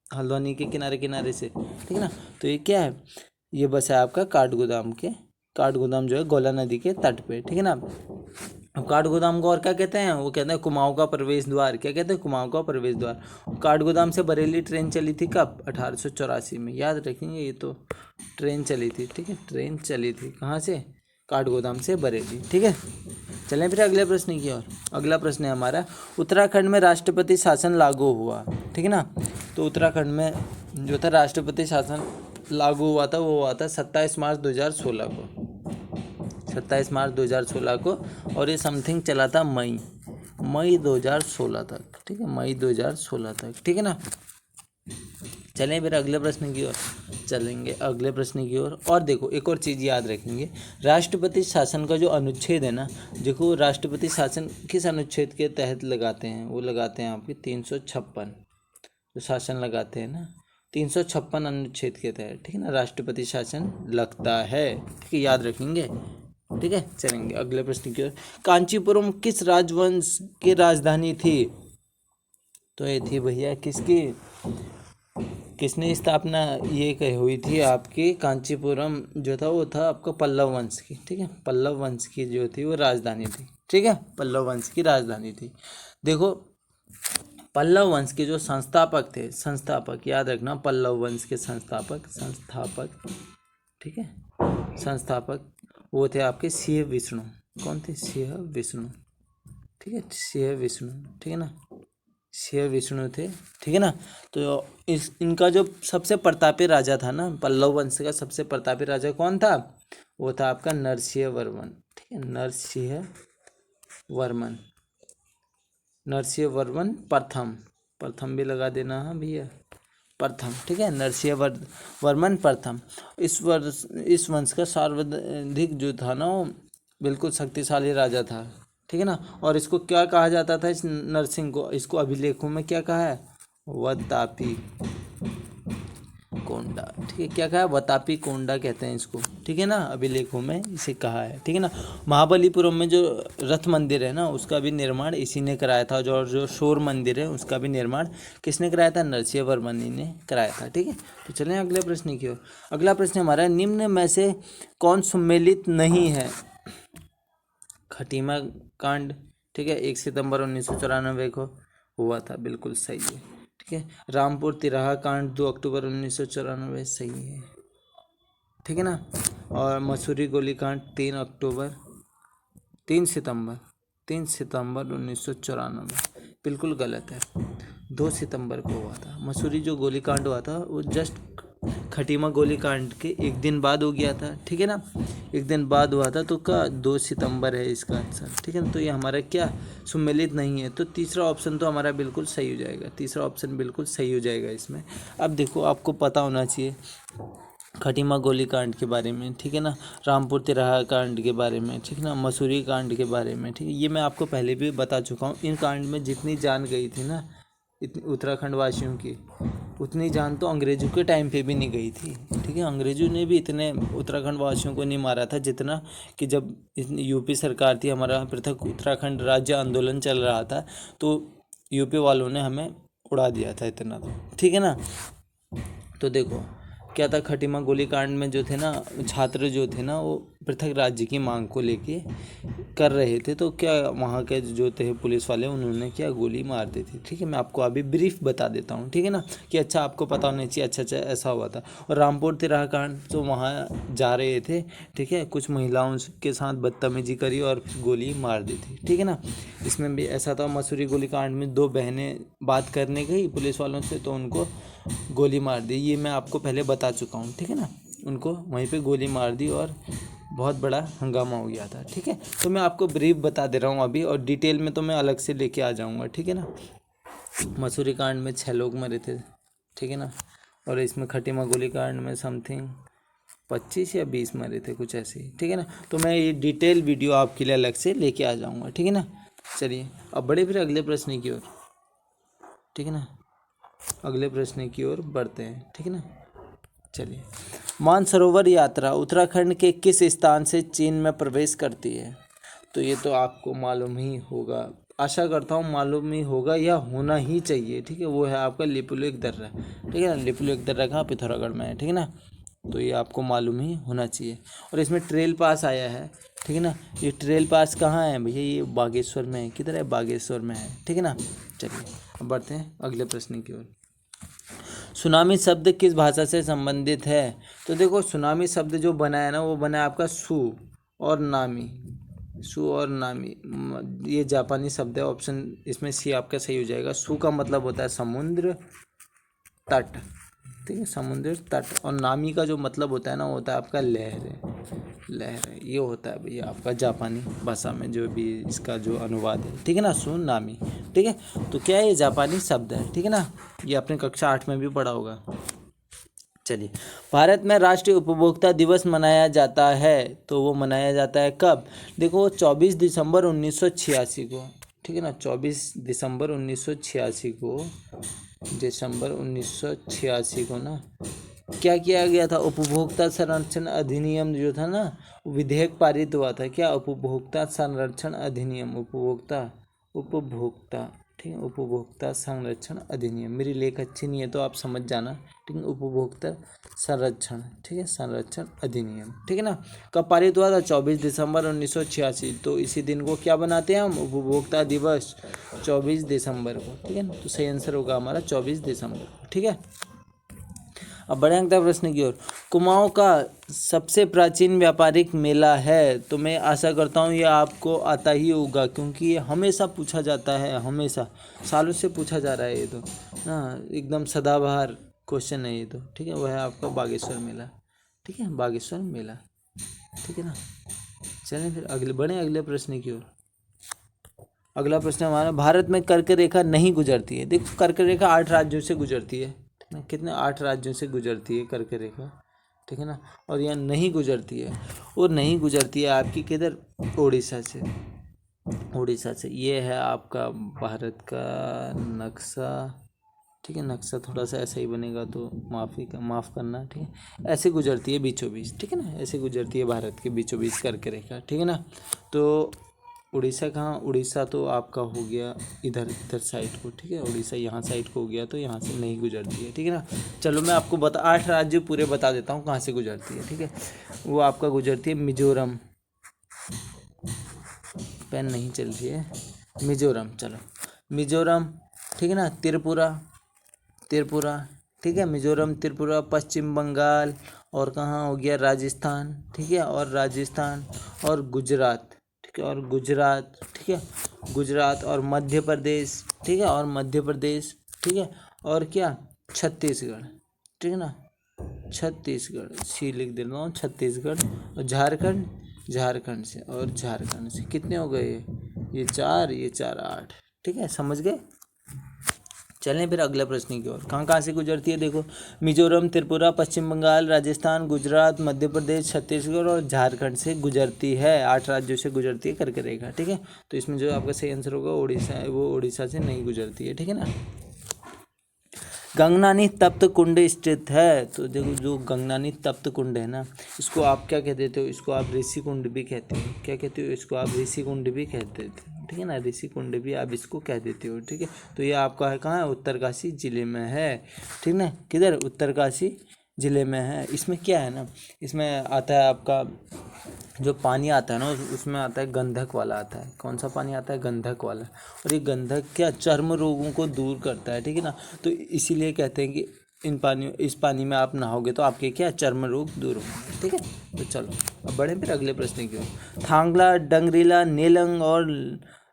हल्द्वानी के किनारे किनारे से। ठीक है ना, तो ये क्या है? ये बसा है आपका काठगोदाम के, काठगोदाम जो है गौला नदी के तट पे। ठीक है ना, अब काठगोदाम को और क्या कहते हैं, वो कहते हैं कुमाऊं का प्रवेश द्वार। क्या कहते हैं, कुमाऊं का प्रवेश द्वार। काठगोदाम से बरेली ट्रेन चली थी कब, 1884 में, याद रखेंगे ये तो ट्रेन चली थी, ठीक है, ट्रेन चली थी कहाँ से, काठगोदाम से बरेली, ठीक है। चलें फिर अगले प्रश्न की ओर। अगला प्रश्न है हमारा, उत्तराखंड में राष्ट्रपति शासन लागू हुआ, ठीक है ना। तो उत्तराखंड में जो था राष्ट्रपति शासन लागू हुआ था वो हुआ था 27 मार्च 2016 को, 27 मार्च 2016 को, और ये समथिंग चला था मई 2016 तक, ठीक है, मई 2016 तक, ठीक है ना। चलें फिर अगले प्रश्न की ओर चलेंगे, अगले प्रश्न की ओर। और देखो एक और चीज़ याद रखेंगे, राष्ट्रपति शासन का जो अनुच्छेद है ना, देखो राष्ट्रपति शासन किस अनुच्छेद के तहत लगाते हैं, वो लगाते हैं आपके 356, जो शासन लगाते हैं ना 356 अनुच्छेद के तहत, ठीक है ना, राष्ट्रपति शासन लगता है, ठीक है, याद रखेंगे, ठीक है। चलेंगे अगले प्रश्न की ओर। कांचीपुरम किस राजवंश की राजधानी थी, तो ये थी भैया किसकी, किसने स्थापना ये कही हुई थी आपकी, कांचीपुरम जो था वो था आपका पल्लव वंश की, ठीक है, पल्लव वंश की जो थी वो राजधानी थी, ठीक है, पल्लव वंश की राजधानी थी। देखो पल्लव वंश के जो संस्थापक थे, संस्थापक याद रखना, पल्लव वंश के संस्थापक, ठीक है, संस्थापक वो थे आपके सिंह विष्णु। कौन थे, सिंह विष्णु, ठीक है, सिंह विष्णु, ठीक है ना, सिंह विष्णु थे, ठीक है ना। तो इनका जो सबसे प्रतापी राजा था ना, पल्लव वंश का सबसे प्रतापी राजा कौन था, वो था आपका नरसिंह वर्मन, ठीक है, नरसिंह वर्मन प्रथम भी लगा देना, हाँ भैया, प्रथम, ठीक है, नरसिंह वर्मन प्रथम। इस वंश का सर्वाधिक जो था ना वो बिल्कुल शक्तिशाली राजा था, ठीक है ना। और इसको क्या कहा जाता था, इस नरसिंह को, इसको अभिलेखों में क्या कहा है, वतापी कोंडा, ठीक है, क्या कहा है, वतापी कोंडा कहते हैं इसको, ठीक है ना, अभिलेखों में इसे कहा है, ठीक है ना। महाबलीपुरम में जो रथ मंदिर है ना उसका भी निर्माण इसी ने कराया था, जो शोर मंदिर है उसका भी निर्माण किसने कराया था, नरसिंह वर्मन ने कराया था, ठीक है। तो चलें अगले प्रश्न की ओर। अगला प्रश्न हमारा, निम्न में से कौन सम्मिलित नहीं है, खटीमा कांड, ठीक है, 1 सितंबर 1994 को हुआ था, बिल्कुल सही है, ठीक है। रामपुर तिराहा कांड 2 अक्टूबर 1994, सही है, ठीक है ना। और मसूरी गोली कांड 3 सितंबर 1994, बिल्कुल गलत है, 2 सितंबर को हुआ था। मसूरी जो गोली कांड हुआ था वो जस्ट खटीमा गोली कांड के एक दिन बाद हो गया था, ठीक है ना, एक दिन बाद हुआ था, तो का 2 सितंबर है इसका आंसर, ठीक है ना। तो ये हमारा क्या सम्मिलित नहीं है, तो तीसरा ऑप्शन तो हमारा बिल्कुल सही हो जाएगा, तीसरा ऑप्शन बिल्कुल सही हो जाएगा इसमें। अब देखो आपको पता होना चाहिए खटीमा गोली कांड के बारे में, ठीक है ना, रामपुर तिराहा कांड के बारे में, ठीक है ना, मसूरी कांड के बारे में, ठीक है, ये मैं आपको पहले भी बता चुका हूँ। इन कांड में जितनी जान गई थी ना इतनी उत्तराखंड वासियों की, उतनी जान तो अंग्रेज़ों के टाइम पे भी नहीं गई थी, ठीक है, अंग्रेज़ों ने भी इतने उत्तराखंड वासियों को नहीं मारा था जितना कि जब यूपी सरकार थी, हमारा पृथक उत्तराखंड राज्य आंदोलन चल रहा था, तो यूपी वालों ने हमें उड़ा दिया था इतना, तो ठीक है ना। तो देखो क्या था, खटीमा गोली कांड में जो थे ना छात्र जो थे ना वो पृथक राज्य की मांग को लेके कर रहे थे, तो क्या वहाँ के जो थे पुलिस वाले उन्होंने क्या गोली मार दी थी, ठीक है। मैं आपको अभी ब्रीफ बता देता हूँ, ठीक है ना, कि अच्छा आपको पता होना चाहिए, अच्छा ऐसा हुआ था। और रामपुर तिराहा कांड तो वहाँ जा रहे थे, ठीक है, कुछ महिलाओं के साथ बदतमीजी करी और गोली मार दी थी, ठीक है ना। इसमें भी ऐसा था, मसूरी गोली कांड में 2 बहनें बात करने गई पुलिस वालों से तो उनको गोली मार दी, ये मैं आपको पहले बता चुका हूँ, ठीक है ना, उनको वहीं पे गोली मार दी और बहुत बड़ा हंगामा हो गया था, ठीक है। तो मैं आपको ब्रीफ बता दे रहा हूँ अभी, और डिटेल में तो मैं अलग से लेके आ जाऊँगा, ठीक है ना। मसूरी कांड में 6 लोग मरे थे, ठीक है ना, और इसमें खटीमा गोली कांड में समथिंग 25 या 20 मरे थे, कुछ ऐसे ही, ठीक है ना। तो मैं ये डिटेल वीडियो आपके लिए अलग से लेके आ जाऊँगा, ठीक है ना। चलिए अब बढ़े फिर अगले प्रश्न की ओर, ठीक है ना, अगले प्रश्न की ओर बढ़ते हैं, ठीक है ना। चलिए, मानसरोवर यात्रा उत्तराखंड के किस स्थान से चीन में प्रवेश करती है, तो ये तो आपको मालूम ही होगा, आशा करता हूँ मालूम ही होगा या होना ही चाहिए, ठीक है। वो है आपका लिपुलेख दर्रा, ठीक है ना, लिपुलेख दर्रा कहाँ पिथौरागढ़ में है, ठीक है ना। तो ये आपको मालूम ही होना चाहिए। और इसमें ट्रेल पास आया है, ठीक है ना। ये ट्रेल पास कहाँ है भैया, ये बागेश्वर में है। किधर है, बागेश्वर में है, ठीक है ना। चलिए अब बढ़ते हैं अगले प्रश्न की ओर। सुनामी शब्द किस भाषा से संबंधित है। तो देखो सुनामी शब्द जो बना है ना, वो बना है आपका सु और नामी। सु और नामी ये जापानी शब्द है। ऑप्शन इसमें सी आपका सही हो जाएगा। सु का मतलब होता है समुद्र तट, ठीक है, समुद्र तट। और नामी का जो मतलब होता है ना, वो होता है आपका लहर। लहर ये होता है भैया आपका जापानी भाषा में जो भी इसका जो अनुवाद है, ठीक है ना, सुन नामी, ठीक है। तो क्या है, ये जापानी शब्द है, ठीक है ना। ये आपने कक्षा 8 में भी पढ़ा होगा। चलिए, भारत में राष्ट्रीय उपभोक्ता दिवस मनाया जाता है, तो वो मनाया जाता है कब। देखो 24 दिसंबर 1986 को, ठीक है ना। 24 दिसंबर 1986 को, दिसंबर 1986 को ना क्या किया गया था, उपभोक्ता संरक्षण अधिनियम जो था ना, विधेयक पारित हुआ था। क्या, उपभोक्ता संरक्षण अधिनियम, उपभोक्ता ठीक है, उपभोक्ता संरक्षण अधिनियम। मेरी लेख अच्छी नहीं है तो आप समझ जाना, ठीक है। उपभोक्ता संरक्षण, ठीक है, संरक्षण अधिनियम, ठीक है ना। कब पारित हुआ था, 24 दिसंबर 1986। तो इसी दिन को क्या बनाते हैं हम, उपभोक्ता दिवस, 24 दिसंबर को, ठीक है ना। तो सही आंसर होगा हमारा 24 दिसंबर, ठीक है। अब बढ़े अगले प्रश्न की ओर। कुमाऊं का सबसे प्राचीन व्यापारिक मेला है। तो मैं आशा करता हूँ ये आपको आता ही होगा, क्योंकि ये हमेशा पूछा जाता है, हमेशा सालों से पूछा जा रहा है ये तो ना, एकदम सदाबहार क्वेश्चन है ये तो, ठीक है। वह है आपका बागेश्वर मेला, ठीक है, बागेश्वर मेला, ठीक है ना। चलें फिर अगले बढ़े अगले प्रश्न की ओर। अगला प्रश्न हमारा, भारत में कर्क रेखा नहीं गुजरती है। देखो कर्क रेखा 8 राज्यों से गुजरती है, कितने 8 राज्यों से गुजरती है कर्क रेखा, ठीक है ना। और यह नहीं गुजरती है, और नहीं गुजरती है आपकी किधर, उड़ीसा से, उड़ीसा से। ये है आपका भारत का नक्शा, ठीक है। नक्शा थोड़ा सा ऐसा ही बनेगा तो माफ़ करना, ठीक है। ऐसे गुजरती है बीचों बीच, ठीक है ना, ऐसे गुजरती है भारत के बीचों बीच कर्क रेखा, ठीक है ना। तो उड़ीसा कहाँ, उड़ीसा तो आपका हो गया इधर इधर साइड को, ठीक है। उड़ीसा यहाँ साइड को हो गया, तो यहाँ से नहीं गुजरती है, ठीक है ना। चलो मैं आपको 8 राज्य पूरे बता देता हूँ कहाँ से गुजरती है, ठीक है। वो आपका गुजरती है मिजोरम, पेन नहीं चल रही है, मिजोरम, चलो मिजोरम, ठीक है ना। त्रिपुरा, ठीक है, मिजोरम, त्रिपुरा, पश्चिम बंगाल, और कहाँ हो गया, राजस्थान, ठीक है, और राजस्थान, और गुजरात, ठीक है, और गुजरात, ठीक है, गुजरात, और मध्य प्रदेश, ठीक है, और मध्य प्रदेश, ठीक है, और क्या, छत्तीसगढ़, ठीक है ना, छत्तीसगढ़, सी लिख दे रहा हूँ, छत्तीसगढ़, और झारखंड, झारखंड से, और झारखंड से कितने हो गए, ये 4, ये 4, 8, ठीक है, समझ गए। चलें फिर अगले प्रश्न की ओर। कहाँ कहाँ से गुजरती है, देखो मिजोरम, त्रिपुरा, पश्चिम बंगाल, राजस्थान, गुजरात, मध्य प्रदेश, छत्तीसगढ़ और झारखंड से गुजरती है। 8 राज्यों से गुजरती है कर्क रेखा, ठीक है। तो इसमें जो आपका सही आंसर होगा उड़ीसा, वो उड़ीसा से नहीं गुजरती है, ठीक है ना। गंगनानी तप्त कुंड स्थित है। तो देखो जो गंगनानी तप्त कुंड है ना, इसको आप क्या कह देते हो, इसको आप ऋषि कुंड भी कहते हो। क्या कहते हो, इसको आप ऋषि कुंड भी कहते थे, ठीक है ना, ऋषि कुंड भी आप इसको कह देते हो, ठीक है। तो ये आपका है कहाँ है, उत्तरकाशी जिले में है, ठीक ना, किधर, उत्तरकाशी जिले में है। इसमें क्या है ना, इसमें आता है आपका जो पानी आता है ना, उसमें आता है गंधक वाला आता है। कौन सा पानी आता है, गंधक वाला। और ये गंधक क्या, चर्म रोगों को दूर करता है, ठीक है ना। तो इसीलिए कहते हैं कि इस पानी में आप नहाओगे तो आपके क्या, चर्म रोग दूर होंगे, ठीक है। तो चलो अब बढ़े फिर अगले प्रश्न की ओर। थांगला, डंगरीला, नेलंग और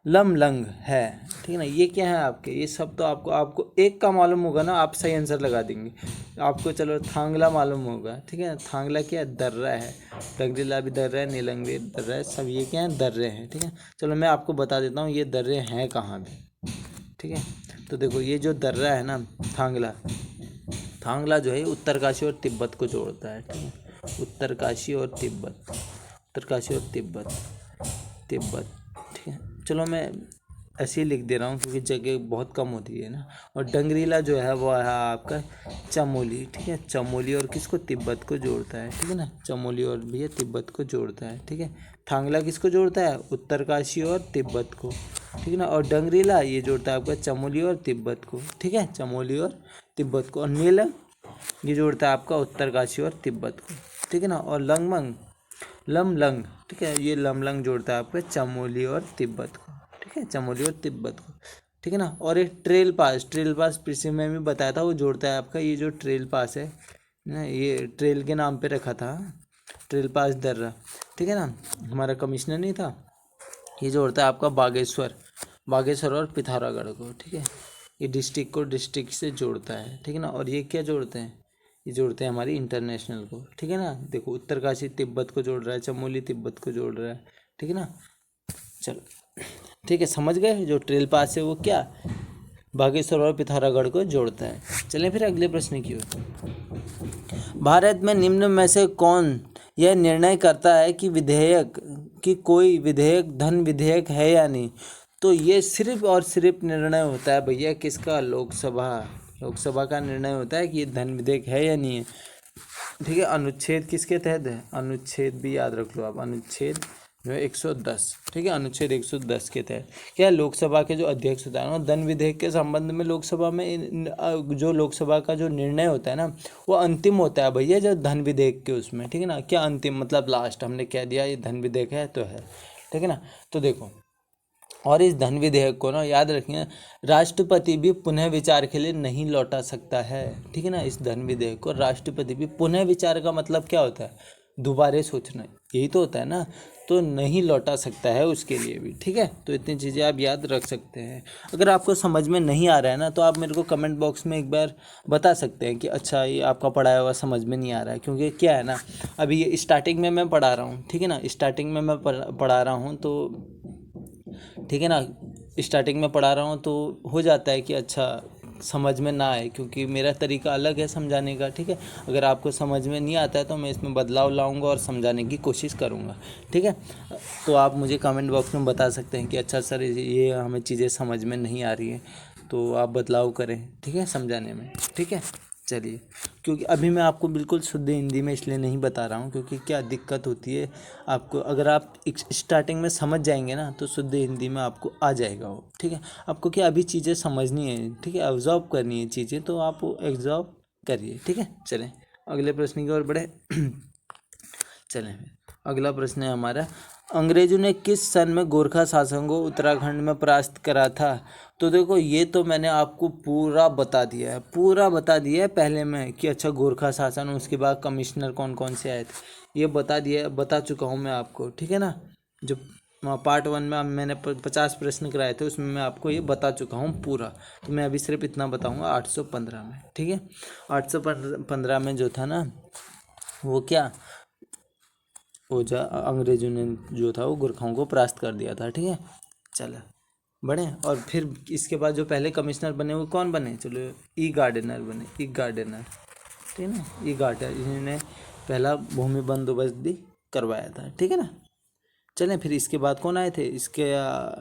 लमलंग है, ठीक है ना। ये क्या है आपके, ये सब तो आपको एक का मालूम होगा ना, आप सही आंसर लगा देंगे। आपको चलो थांगला मालूम होगा, ठीक है। थांगला क्या है, दर्रा है। डंगरीला भी दर्रा है, नेलंग भी दर्रा है, सब ये क्या है, दर्रे हैं, ठीक है। चलो मैं आपको बता देता हूँ ये दर्रे हैं कहाँ भी, ठीक है। तो देखो ये जो दर्रा है ना, थांगला जो है उत्तरकाशी और तिब्बत को जोड़ता है, ठीक है। उत्तरकाशी और तिब्बत, ठीक है। चलो मैं ऐसे ही लिख दे रहा हूँ क्योंकि जगह बहुत कम होती है ना। और डंगरीला जो है वो है आपका चमोली, ठीक है, चमोली, और किसको, तिब्बत को जोड़ता है, ठीक है ना। चमोली और भैया तिब्बत को जोड़ता है, ठीक है। थांगला किसको जोड़ता है, उत्तरकाशी और तिब्बत को, ठीक है ना। और डंगरीला ये जोड़ता है आपका चमोली और तिब्बत को, ठीक है, चमोली और तिब्बत को। और नेलंग ये जोड़ता है आपका उत्तरकाशी और तिब्बत को, ठीक है ना। और लंगमंग लमलंग, ठीक है, ये लमलंग जोड़ता है आपका चमोली और तिब्बत को, ठीक है, चमोली और तिब्बत को, ठीक है ना। और एक ट्रेल पास पिछले में भी बताया था, वो जोड़ता है आपका ये जो ट्रेल पास है ना, ये ट्रेल के नाम पे रखा था, ट्रेल पास दर्रा, ठीक है ना, हमारा कमिश्नर नहीं था। ये जोड़ता है आपका बागेश्वर और पिथौरागढ़ को, ठीक है। ये डिस्ट्रिक्ट को डिस्ट्रिक्ट से जोड़ता है, ठीक है ना। और ये क्या जोड़ते हैं, ये जोड़ते हैं हमारी इंटरनेशनल को, ठीक है ना। देखो उत्तरकाशी तिब्बत को जोड़ रहा है, चमोली तिब्बत को जोड़ रहा है, ठीक है ना। चलो ठीक है, समझ गए। जो ट्रेल पास है वो क्या बागेश्वर और पिथौरागढ़ को जोड़ता है। चलें फिर अगले प्रश्न की ओर। भारत में निम्न में से कौन यह निर्णय करता है कि कोई विधेयक धन विधेयक है या नहीं। तो ये सिर्फ और सिर्फ निर्णय होता है भैया किसका, लोकसभा का निर्णय होता है कि ये धन विधेयक है या नहीं है, ठीक है। अनुच्छेद किसके तहत है, अनुच्छेद भी याद रख लो आप, अनुच्छेद जो है 110, ठीक है, अनुच्छेद 110 के तहत क्या लोकसभा के जो अध्यक्ष होता है ना, धन विधेयक के संबंध में लोकसभा में जो लोकसभा का जो निर्णय होता है ना, वो अंतिम होता है भैया जो धन विधेयक के उसमें, ठीक है ना। क्या अंतिम मतलब लास्ट, हमने कह दिया ये धन विधेयक है तो है, ठीक है ना। तो देखो, और इस धन विधेयक को ना याद रखिए, राष्ट्रपति भी पुनः विचार के लिए नहीं लौटा सकता है, ठीक है ना। इस धन विधेयक को राष्ट्रपति भी पुनः विचार का मतलब क्या होता है, दोबारा सोचना, यही तो होता है ना। तो नहीं लौटा सकता है उसके लिए भी, ठीक है। तो इतनी चीज़ें आप याद रख सकते हैं। अगर आपको समझ में नहीं आ रहा है ना, तो आप मेरे को कमेंट बॉक्स में एक बार बता सकते हैं कि अच्छा ये आपका पढ़ाया हुआ समझ में नहीं आ रहा है, क्योंकि क्या है ना, अभी ये स्टार्टिंग में मैं पढ़ा रहा हूँ, ठीक है ना, स्टार्टिंग में मैं पढ़ा रहा हूँ, तो ठीक है ना, स्टार्टिंग में पढ़ा रहा हूँ तो हो जाता है कि अच्छा समझ में ना आए, क्योंकि मेरा तरीका अलग है समझाने का, ठीक है। अगर आपको समझ में नहीं आता है तो मैं इसमें बदलाव लाऊंगा और समझाने की कोशिश करूंगा, ठीक है। तो आप मुझे कमेंट बॉक्स में बता सकते हैं कि अच्छा सर ये हमें चीज़ें समझ में नहीं आ रही हैं, तो आप बदलाव करें, ठीक है, समझाने में, ठीक है। चलिए, क्योंकि अभी मैं आपको बिल्कुल शुद्ध हिंदी में इसलिए नहीं बता रहा हूँ, क्योंकि क्या दिक्कत होती है आपको, अगर आप स्टार्टिंग में समझ जाएंगे ना तो शुद्ध हिंदी में आपको आ जाएगा वो, ठीक है। आपको क्या अभी चीज़ें समझनी है, ठीक है, ऑब्जर्व करनी है चीज़ें, तो आप ऑब्जर्व करिए, ठीक है। चलें अगले प्रश्न की ओर बढ़े। चलें, अगला प्रश्न है हमारा, अंग्रेजों ने किस सन में गोरखा शासन को उत्तराखंड में परास्त करा था। तो देखो, ये तो मैंने आपको पूरा बता दिया है पहले में कि अच्छा गोरखा शासन, उसके बाद कमिश्नर कौन कौन से आए थे, ये बता चुका हूँ मैं आपको, ठीक है ना। जो पार्ट 1 में मैंने 50 प्रश्न कराए थे, उसमें मैं आपको ये बता चुका हूँ पूरा। तो मैं अभी सिर्फ इतना बताऊँगा 815 में, ठीक है। 815 में जो था ना, वो क्या, वो जो अंग्रेजों ने जो था वो गोरखाओं को परास्त कर दिया था, ठीक है। चलो बढ़े, और फिर इसके बाद जो पहले कमिश्नर बने वो कौन बने, चलो ई गार्डनर बने, ठीक है ना। ई गार्डनर, इन्होंने पहला भूमि बंदोबस्त भी करवाया था, ठीक है ना। चलें फिर इसके बाद कौन आए थे, इसके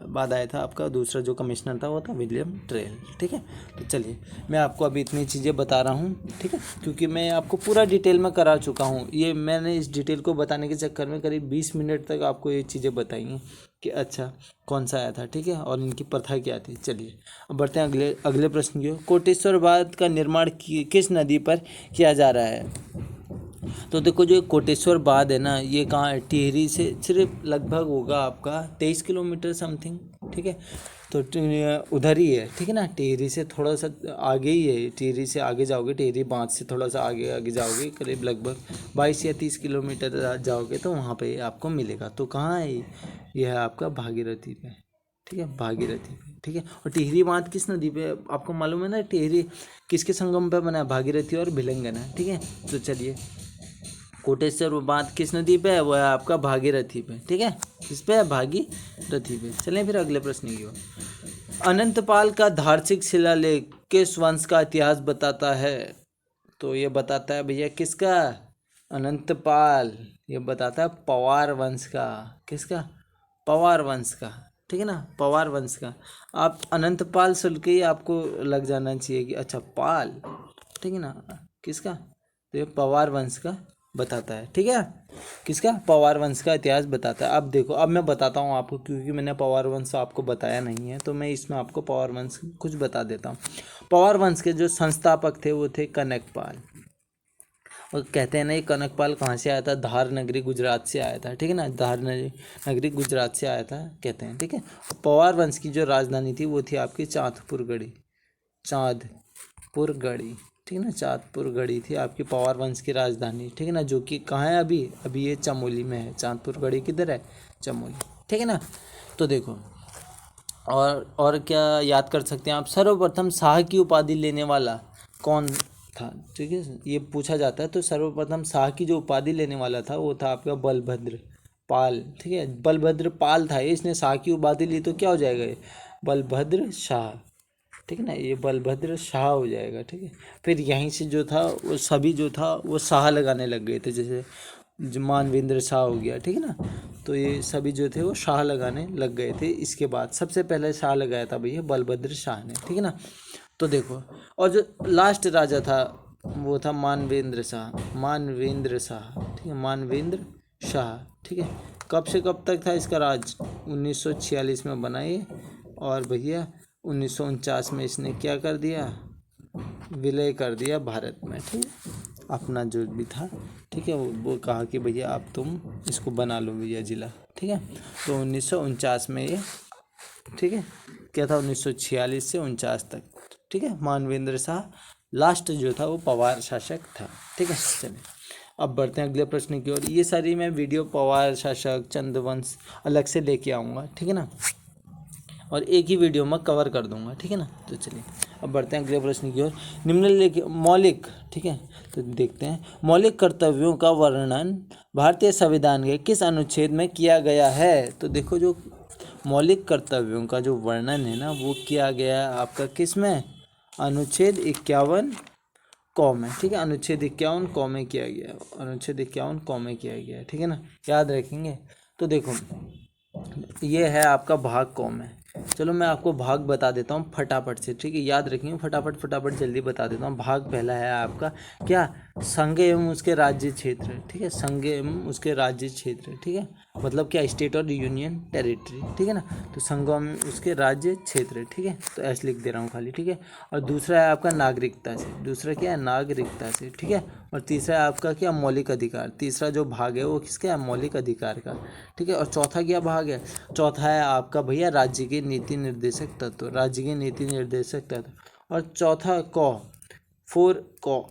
बाद आया था आपका दूसरा जो कमिश्नर था, वो था विलियम ट्रेल, ठीक है। तो चलिए मैं आपको अभी इतनी चीज़ें बता रहा हूँ, ठीक है, क्योंकि मैं आपको पूरा डिटेल में करा चुका हूँ। ये मैंने इस डिटेल को बताने के चक्कर में करीब 20 मिनट तक आपको ये चीज़ें बताई हैं कि अच्छा कौन सा आया था, ठीक है, और इनकी प्रथा क्या थी। चलिए अब बढ़ते हैं अगले प्रश्न की ओर। कोटेश्वर बांध का निर्माण किस नदी पर किया जा रहा है। तो देखो, जो कोटेश्वर बांध है ना, ये कहाँ है, टिहरी से सिर्फ लगभग होगा आपका 23 किलोमीटर समथिंग, ठीक है। तो उधर ही है, ठीक है ना, टिहरी से थोड़ा सा आगे ही है, टिहरी से आगे जाओगे, टिहरी बांध से थोड़ा सा आगे जाओगे, करीब लगभग 22 या 30 किलोमीटर जाओगे तो वहाँ पे आपको मिलेगा। तो कहाँ है ये है आपका भागीरथी पे, ठीक है, भागीरथी पे, ठीक है। और टिहरी बांध किस नदी पे, आपको मालूम है ना, टिहरी किसके संगम पे बना है, भागीरथी और भिलंगना, ठीक है। तो चलिए, कोटेश्वर बांध किस नदी पे है, वो है आपका भागीरथी पे, ठीक है, किस पे है, भागीरथी पे। चलें फिर अगले प्रश्न की ओर। अनंतपाल का धार्मिक शिलालेख किस वंश का इतिहास बताता है। तो ये बताता है भैया किसका, अनंतपाल, ये बताता है पवार वंश का, किसका, पवार वंश का, ठीक है ना, पवार वंश का। आप अनंतपाल सुन के ही आपको लग जाना चाहिए कि अच्छा पाल, ठीक है ना, किसका, तो ये पवार वंश का बताता है, ठीक है, किसका, पवार वंश का इतिहास बताता है। अब देखो, अब मैं बताता हूँ आपको, क्योंकि मैंने पवार वंश आपको बताया नहीं है, तो मैं इसमें आपको पवार वंश कुछ बता देता हूँ। पवार वंश के जो संस्थापक थे वो थे कनकपाल, और कहते हैं ना, ये कनकपाल कहाँ से आया था? धार नगरी गुजरात से आया था, ठीक है ना, धार नगरी गुजरात से आया था कहते हैं, ठीक है। पवार वंश की जो राजधानी थी वो थी आपकी चांदपुरगढ़ी, चांदपुरगढ़ी, ठीक है ना, चांदपुरगढ़ी थी आपकी पवार वंश की राजधानी, ठीक है ना, जो कि कहाँ है अभी? अभी ये चमोली में है। चांदपुरगढ़ी किधर है? चमोली, ठीक है ना। तो देखो, और क्या याद कर सकते हैं आप? सर्वप्रथम शाह की उपाधि लेने वाला कौन था? ठीक है, ये पूछा जाता है। तो सर्वप्रथम शाह की जो उपाधि लेने वाला था वो था आपका बलभद्र पाल, ठीक है, बलभद्र पाल था। इसने शाह की उपाधि ली तो क्या हो जाएगा? ये बलभद्र शाह, ठीक है ना, ये बलभद्र शाह हो जाएगा, ठीक है। फिर यहीं से जो था वो सभी जो था वो शाह लगाने लग गए थे, जैसे मानवेंद्र शाह हो गया, ठीक है ना। तो ये सभी जो थे वो शाह लगाने लग गए थे। इसके बाद सबसे पहले शाह लगाया था भैया बलभद्र शाह ने, ठीक है ना। तो देखो, और जो लास्ट राजा था वो था मानवेंद्र शाह, मानवेंद्र शाह, ठीक है, मानवेंद्र शाह, ठीक है। कब से कब तक था इसका राज? 1946 में बना ये, और भैया 1949 में इसने क्या कर दिया? विलय कर दिया भारत में, ठीक है, अपना जो भी था, ठीक है। वो कहा कि भैया अब तुम इसको बना लो भैया जिला, ठीक है। तो 1949 में ये, ठीक है, क्या था? 1946 से 49 तक, ठीक है। मानवेंद्र शाह लास्ट जो था वो पवार शासक था, ठीक है। चलिए अब बढ़ते हैं अगले प्रश्न की ओर। ये सारी मैं वीडियो पवार शासक, चंद्रवंश अलग से लेके आऊँगा, ठीक है ना, और एक ही वीडियो में कवर कर दूंगा, ठीक है ना। तो चलिए अब बढ़ते हैं अगले प्रश्न की ओर। निम्नलिखित मौलिक, ठीक है, तो देखते हैं, मौलिक कर्तव्यों का वर्णन भारतीय संविधान के किस अनुच्छेद में किया गया है? तो देखो, जो मौलिक कर्तव्यों का जो वर्णन है ना वो किया गया है आपका किस में? अनुच्छेद 51 क में, ठीक है, अनुच्छेद 51 क में किया गया है, अनुच्छेद 51 क में किया गया है, ठीक है ना, याद रखेंगे। तो देखो, ये है आपका भाग क में। चलो मैं आपको भाग बता देता हूँ फटाफट से, ठीक है, याद रखिए, फटाफट जल्दी बता देता हूँ। भाग पहला है आपका क्या? संघ एवं उसके राज्य क्षेत्र, ठीक है, संघ एवं उसके राज्य क्षेत्र, ठीक है, मतलब क्या? स्टेट और यूनियन टेरिटरी, ठीक है ना। तो संघ एवं उसके राज्य क्षेत्र, ठीक है, तो ऐसे लिख दे रहा हूँ खाली, ठीक है। और दूसरा है आपका नागरिकता से, दूसरा क्या है? नागरिकता से, ठीक है। और तीसरा है आपका क्या? मौलिक अधिकार। तीसरा जो भाग है वो किसका है? मौलिक अधिकार का, ठीक है। और चौथा क्या भाग है? चौथा है आपका भैया राज्य के नीति निर्देशक तत्व, राज्य के नीति निर्देशक तत्व। और चौथा फोर क,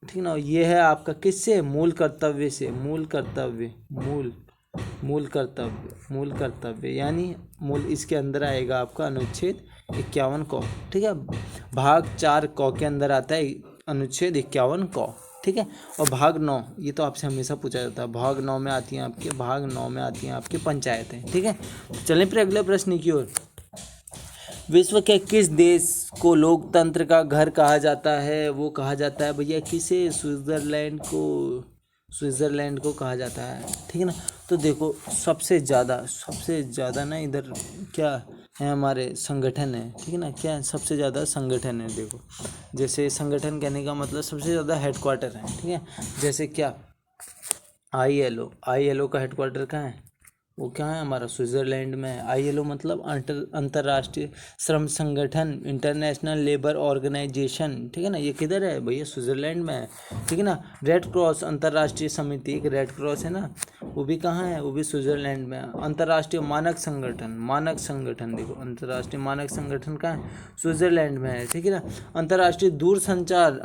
ठीक ना, ये है आपका किससे? मूल कर्तव्य से, मूल कर्तव्य, मूल कर्तव्य यानी मूल, इसके अंदर आएगा आपका अनुच्छेद 51 क, ठीक है। भाग 4 क के अंदर आता है अनुच्छेद 51 क, ठीक है। और भाग 9, ये तो आपसे हमेशा पूछा जाता है, भाग 9 में आती हैं आपके, भाग 9 में आती हैं आपकी पंचायतें, ठीक है। तो चलें फिर अगले प्रश्न की ओर। विश्व के किस देश को लोकतंत्र का घर कहा जाता है? वो कहा जाता है भैया किसे? स्विट्ज़रलैंड को कहा जाता है, ठीक है ना। तो देखो, सबसे ज़्यादा ना इधर क्या है? हमारे संगठन है, ठीक है ना, क्या है? सबसे ज़्यादा संगठन है। देखो, जैसे संगठन कहने का मतलब सबसे ज़्यादा हेडक्वार्टर है, ठीक है। जैसे क्या? ILO का हेडक्वार्टर कहाँ है? वो क्या है? हमारा स्विट्ज़रलैंड में है। ILO मतलब अंतर्राष्ट्रीय श्रम संगठन, इंटरनेशनल लेबर ऑर्गेनाइजेशन, ठीक है ना, ये किधर है भैया? स्विट्ज़रलैंड में है, ठीक है ना। रेड क्रॉस अंतर्राष्ट्रीय समिति, एक रेड क्रॉस है ना, वो भी कहाँ है? वो भी स्विट्ज़रलैंड में है। अंतर्राष्ट्रीय मानक संगठन, देखो, अंतर्राष्ट्रीय मानक संगठन कहाँ है? स्विट्ज़रलैंड में है, ठीक है ना। अंतर्राष्ट्रीय दूरसंचार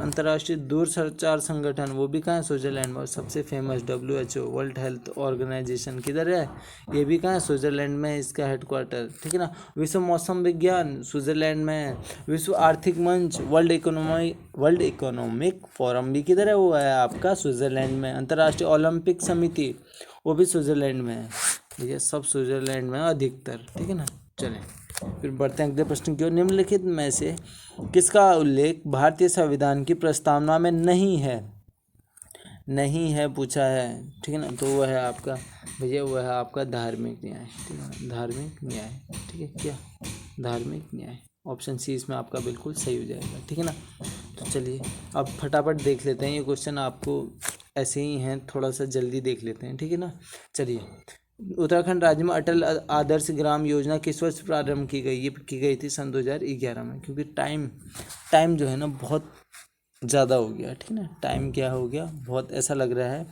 संगठन, वो भी कहाँ है? स्विट्ज़रलैंड में। और सबसे famous WHO, world health organization, किधर है? ये भी कहाँ है? स्विट्ज़रलैंड में है इसका हेडक्वार्टर, ठीक है ना। विश्व मौसम विज्ञान स्विट्ज़रलैंड में है। विश्व आर्थिक मंच, वर्ल्ड इकोनॉमिक फोरम भी किधर है? वो है आपका स्विट्ज़रलैंड में। अंतर्राष्ट्रीय ओलंपिक समिति, वो भी स्विट्ज़रलैंड में है। ये सब स्विट्ज़रलैंड में अधिकतर, ठीक है ना। चलें फिर बढ़ते हैं अगले प्रश्न की ओर। निम्नलिखित में से किसका उल्लेख भारतीय संविधान की प्रस्तावना में नहीं है पूछा है, ठीक है ना। तो वह है आपका भैया, वह है आपका धार्मिक न्याय, ठीक है ना, धार्मिक न्याय, ठीक है, क्या? धार्मिक न्याय, ऑप्शन सी इसमें आपका बिल्कुल सही हो जाएगा, ठीक है ना। तो चलिए अब फटाफट देख लेते हैं, ये क्वेश्चन आपको ऐसे ही हैं, थोड़ा सा जल्दी देख लेते हैं, ठीक है ना। चलिए, उत्तराखंड राज्य में अटल आदर्श ग्राम योजना किस वर्ष प्रारंभ की गई? ये की गई थी सन 2011 में, क्योंकि टाइम जो है ना बहुत ज़्यादा हो गया, ठीक है ना। टाइम क्या हो गया, बहुत ऐसा लग रहा है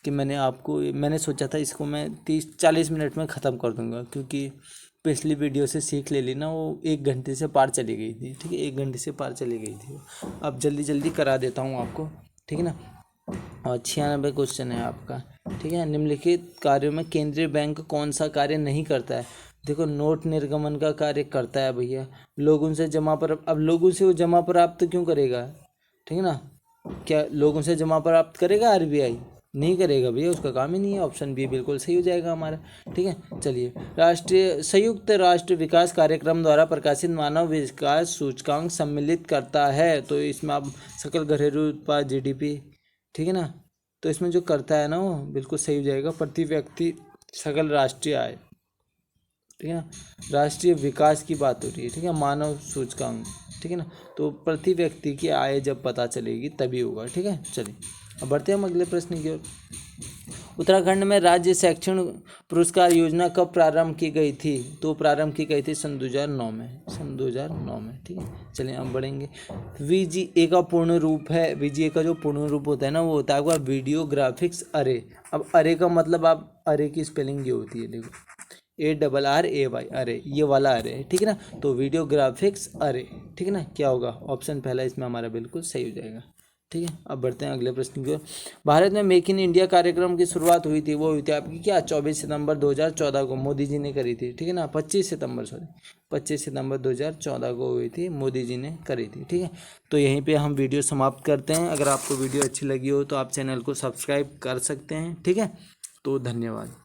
कि मैंने सोचा था इसको मैं 30-40 मिनट में ख़त्म कर दूंगा, क्योंकि पिछली वीडियो से सीख ले ली ना, वो 1 घंटे से पार चली गई थी, ठीक है, 1 घंटे से पार चली गई थी। अब जल्दी जल्दी करा देता हूँ आपको, ठीक है ना। और 96 क्वेश्चन है आपका, ठीक है। निम्नलिखित कार्यों में केंद्रीय बैंक कौन सा कार्य नहीं करता है। देखो, नोट निर्गमन का कार्य करता है भैया। लोगों से जमा पर, अब लोगों से वो जमा प्राप्त क्यों करेगा, ठीक है ना। क्या लोगों से जमा प्राप्त करेगा आरबीआई? नहीं करेगा भैया, उसका काम ही नहीं है। ऑप्शन बी बिल्कुल सही हो जाएगा हमारा, ठीक है। चलिए, संयुक्त राष्ट्र विकास कार्यक्रम द्वारा प्रकाशित मानव विकास सूचकांक सम्मिलित करता है, तो इसमें आप सकल घरेलू उत्पाद जीडीपी, ठीक है ना। तो इसमें जो करता है ना, वो बिल्कुल सही हो जाएगा, प्रति व्यक्ति सकल राष्ट्रीय आय, ठीक है ना। राष्ट्रीय विकास की बात हो रही है, ठीक है, मानव सूचकांक, ठीक है ना। तो प्रति व्यक्ति की आय जब पता चलेगी तभी होगा, ठीक है। चलिए, अब बढ़ते हैं हम अगले प्रश्न की ओर। उत्तराखंड में राज्य शैक्षणिक पुरस्कार योजना कब प्रारंभ की गई थी। तो प्रारंभ की गई थी सन 2009 में, सन 2009 में, ठीक है। चलिए, हम बढ़ेंगे। VGA का पूर्ण रूप है, VGA का जो पूर्ण रूप होता है ना, वो होता है आपका वीडियो ग्राफिक्स अरे। अब अरे का मतलब, आप अरे की स्पेलिंग ये होती है, देखो, ARRAY, अरे, ये वाला अरे, ठीक है ना। तो वीडियो ग्राफिक्स अरे, ठीक है ना। क्या होगा, ऑप्शन पहला इसमें हमारा बिल्कुल सही हो जाएगा, ठीक है। अब बढ़ते हैं अगले प्रश्न की ओर। भारत में मेक इन इंडिया कार्यक्रम की शुरुआत हुई थी, वो हुई थी आपकी क्या, 24 सितंबर 2014 को मोदी जी ने करी थी, ठीक है ना। 25 सितंबर 2014 को हुई थी, मोदी जी ने करी थी, ठीक है। तो यहीं पे हम वीडियो समाप्त करते हैं। अगर आपको वीडियो अच्छी लगी हो तो आप चैनल को सब्सक्राइब कर सकते हैं, ठीक है। तो धन्यवाद।